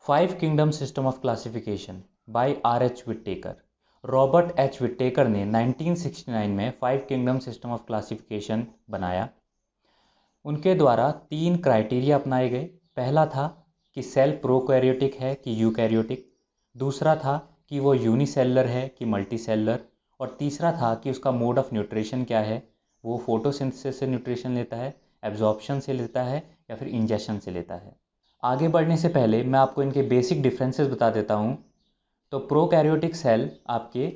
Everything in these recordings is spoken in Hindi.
Five kingdom system of classification by R.H. Whittaker. Robert H Whittaker ने 1969 में five kingdom system of classification बनाया। उनके द्वारा तीन क्राइटेरिया अपनाए गए। पहला था कि सेल प्रोकैरियोटिक है कि यूकैरियोटिक, दूसरा था कि वो यूनिसेलुलर है कि मल्टीसेलुलर, और तीसरा था कि उसका मोड ऑफ न्यूट्रिशन क्या है, वो फोटोसिंथेसिस से न्यूट्रिशन लेता है, एब्जॉर्प्शन से लेता है या फिर इंजेक्शन से लेता है। आगे बढ़ने से पहले मैं आपको इनके बेसिक डिफरेंसेस बता देता हूँ। तो प्रोकैरियोटिक सेल आपके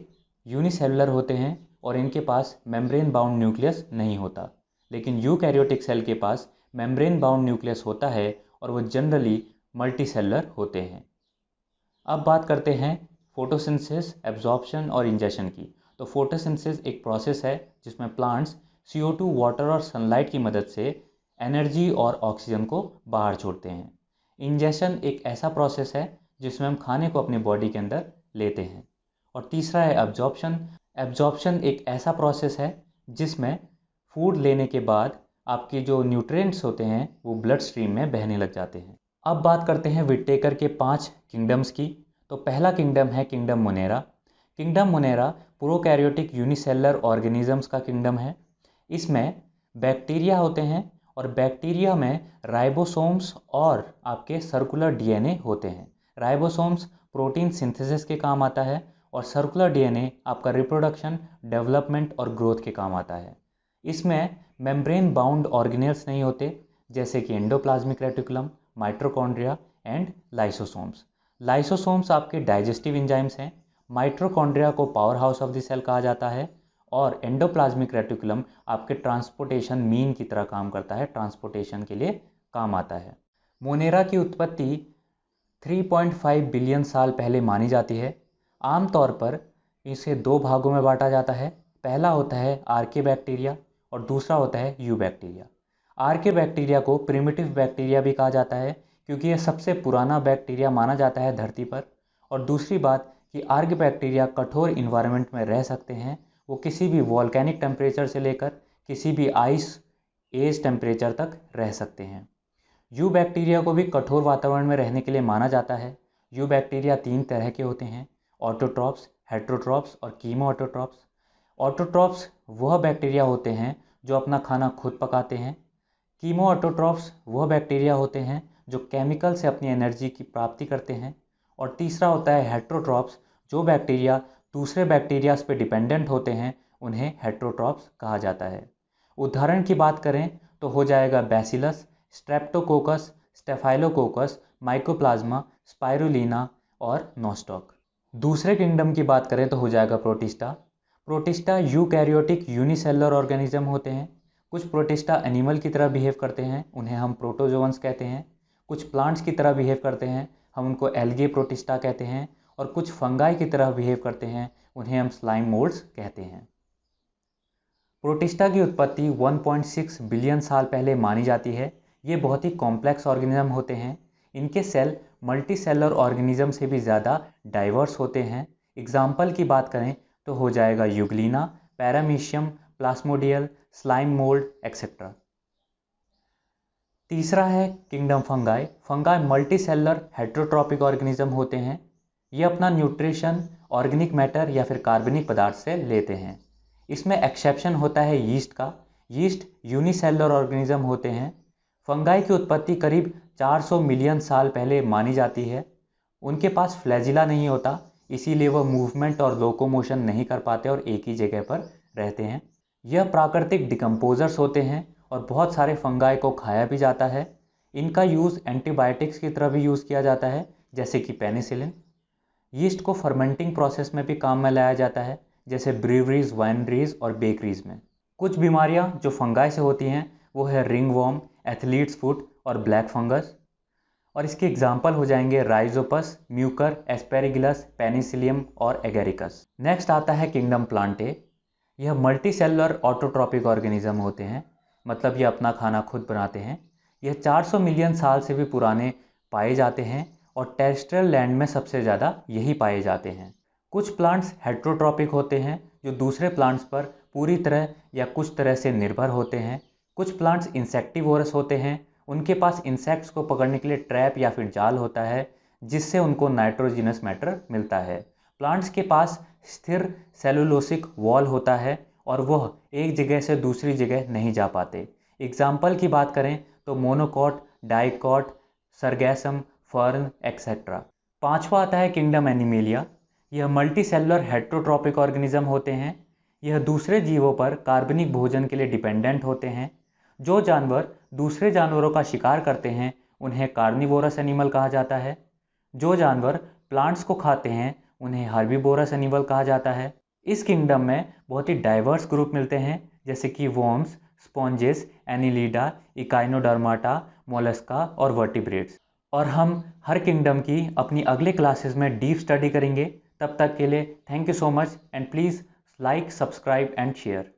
यूनिसेलुलर होते हैं और इनके पास मेम्ब्रेन बाउंड न्यूक्लियस नहीं होता, लेकिन यूकैरियोटिक सेल के पास मेम्ब्रेन बाउंड न्यूक्लियस होता है और वो जनरली मल्टीसेलुलर होते हैं। अब बात करते हैं फोटोसिंथेसिस, एब्जॉर्प्शन और इंजेक्शन की। तो फोटोसिंथेसिस एक प्रोसेस है जिसमें प्लांट्स CO2, वाटर और सनलाइट की मदद से एनर्जी और ऑक्सीजन को बाहर छोड़ते हैं। इंजेक्शन एक ऐसा प्रोसेस है जिसमें हम खाने को अपनी बॉडी के अंदर लेते हैं। और तीसरा है एब्जॉर्प्शन। एब्जॉर्प्शन एक ऐसा प्रोसेस है जिसमें फूड लेने के बाद आपके जो न्यूट्रिएंट्स होते हैं वो ब्लड स्ट्रीम में बहने लग जाते हैं। अब बात करते हैं विट्टेकर के 5 किंगडम्स की। तो पहला किंगडम है kingdom Monera. Kingdom Monera prokaryotic unicellular organisms का किंगडम है। इसमें बैक्टीरिया होते हैं और बैक्टीरिया में राइबोसोम्स और आपके सर्कुलर डीएनए होते हैं। राइबोसोम्स प्रोटीन सिंथेसिस के काम आता है और सर्कुलर डीएनए आपका रिप्रोडक्शन, डेवलपमेंट और ग्रोथ के काम आता है। इसमें मेम्ब्रेन बाउंड ऑर्गेनेल्स नहीं होते, जैसे कि endoplasmic reticulum, mitochondria and lysosomes. Lysosomes आपके डाइजेस्टिव एंजाइम्स हैं। माइटोकॉन्ड्रिया को powerhouse of the cell कहा जाता है और एंडोप्लाज्मिक रेटिकुलम आपके ट्रांसपोर्टेशन मीन की तरह काम करता है, ट्रांसपोर्टेशन के लिए काम आता है। मोनेरा की उत्पत्ति 3.5 बिलियन साल पहले मानी जाती है। आमतौर पर इसे दो भागों में बांटा जाता है। पहला होता है आर्के बैक्टीरिया और दूसरा होता है यू बैक्टीरिया। आर्के बैक्टीरिया को प्रिमिटिव बैक्टीरिया भी कहा जाता है क्योंकि यह सबसे पुराना बैक्टीरिया माना जाता है धरती पर। और दूसरी बात कि आर्के बैक्टीरिया कठोर इन्वायरमेंट में रह सकते हैं। वो किसी भी वॉल्केनिक टेम्परेचर से लेकर किसी भी आइस एज टेम्परेचर तक रह सकते हैं। यू बैक्टीरिया को भी कठोर वातावरण में रहने के लिए माना जाता है। यू बैक्टीरिया 3 तरह के होते हैं, ऑटोट्रॉप्स, हेट्रोट्रॉप्स और कीमो ऑटोट्रॉप्स। ऑटोट्रॉप्स वह बैक्टीरिया होते हैं जो अपना खाना खुद पकाते हैं। कीमो ऑटोट्रॉप्स वह बैक्टीरिया होते हैं जो केमिकल से अपनी एनर्जी की प्राप्ति करते हैं। और तीसरा होता है हेट्रोट्रॉप्स, जो बैक्टीरिया दूसरे बैक्टीरियाज पे डिपेंडेंट होते हैं, उन्हें हेट्रोट्रॉप्स कहा जाता है। उदाहरण की बात करें तो हो जाएगा bacillus, Streptococcus, staphylococcus, mycoplasma, spirulina और नोस्टॉक। दूसरे किंगडम की बात करें तो हो जाएगा protista. Protista eukaryotic unicellular organism होते हैं। कुछ प्रोटिस्टा एनिमल की तरह बिहेव करते हैं, उन्हें हम प्रोटोजोअन्स कहते हैं। कुछ प्लांट्स की तरह बिहेव करते हैं, हम उनको एल्गे प्रोटिस्टा कहते हैं। और कुछ फंगाई की तरह बिहेव करते हैं, उन्हें हम स्लाइम मोल्ड्स कहते हैं। प्रोटिस्टा की उत्पत्ति 1.6 बिलियन साल पहले मानी जाती है। ये बहुत ही कॉम्प्लेक्स ऑर्गेनिज्म होते हैं। इनके सेल मल्टीसेलुलर ऑर्गेनिज्म से भी ज़्यादा डाइवर्स होते हैं। एग्जाम्पल की बात करें तो हो जाएगा euglena, paramecium, plasmodial, slime mould etcetera. तीसरा है kingdom fungi. Fungi multicellular heterotrophic organism होते हैं। ये अपना न्यूट्रिशन ऑर्गेनिक मैटर या फिर कार्बनिक पदार्थ से लेते हैं। इसमें एक्सेप्शन होता है यीस्ट का। यीस्ट यूनिसेलुलर ऑर्गेनिज्म होते हैं। फंगाई की उत्पत्ति करीब 400 मिलियन साल पहले मानी जाती है। उनके पास फ्लैजिला नहीं होता, इसीलिए वह मूवमेंट और लोकोमोशन नहीं कर पाते और एक ही जगह पर रहते हैं। यह प्राकृतिक डिकम्पोजर्स होते हैं और बहुत सारे फंगाई को खाया भी जाता है। इनका यूज़ एंटीबायोटिक्स की तरह भी यूज़ किया जाता है, जैसे कि पेनिसिलिन। यीस्ट को फर्मेंटिंग प्रोसेस में भी काम में लाया जाता है, जैसे ब्रीवरीज, वाइनरीज और बेकरीज में। कुछ बीमारियां जो फंगाई से होती हैं वो है रिंगवॉर्म, एथलीट्स फुट और ब्लैक फंगस। और इसके एग्जाम्पल हो जाएंगे राइजोपस, म्यूकर, एस्पेरिगिलस, पेनिसिलियम और एगेरिकस। नेक्स्ट आता है किंगडम प्लांटे। यह मल्टीसेलुलर ऑटोट्रॉपिक ऑर्गेनिज्म होते हैं, मतलब ये अपना खाना खुद बनाते हैं। यह 400 मिलियन साल से भी पुराने पाए जाते हैं और टेरेस्ट्रियल लैंड में सबसे ज़्यादा यही पाए जाते हैं। कुछ प्लांट्स हेट्रोट्रॉपिक होते हैं जो दूसरे प्लांट्स पर पूरी तरह या कुछ तरह से निर्भर होते हैं। कुछ प्लांट्स इंसेक्टिवोरस होते हैं, उनके पास इंसेक्ट्स को पकड़ने के लिए ट्रैप या फिर जाल होता है, जिससे उनको नाइट्रोजिनस मैटर मिलता है। प्लांट्स के पास स्थिर सेलुलोसिक वॉल होता है और वह एक जगह से दूसरी जगह नहीं जा पाते। एग्जाम्पल की बात करें तो मोनोकॉट, डाइकॉट, सरगैसम, फर्न एक्सेट्रा। पांचवा आता है किंगडम एनिमेलिया। यह मल्टी सेलुलर हेट्रोट्रॉपिक ऑर्गेनिज्म होते हैं। यह दूसरे जीवों पर कार्बनिक भोजन के लिए डिपेंडेंट होते हैं। जो जानवर दूसरे जानवरों का शिकार करते हैं उन्हें कार्निवोरस एनिमल कहा जाता है। जो जानवर प्लांट्स को खाते हैं उन्हें हर्बीवोरस एनिमल कहा जाता है। इस किंगडम में बहुत ही डाइवर्स ग्रुप मिलते हैं, जैसे कि worms, sponges, Annelida, Echinodermata, Mollusca और वर्टिब्रेट्स। और हम हर किंगडम की अपनी अगले क्लासेस में डीप स्टडी करेंगे। तब तक के लिए thank you so much and please like, subscribe and share.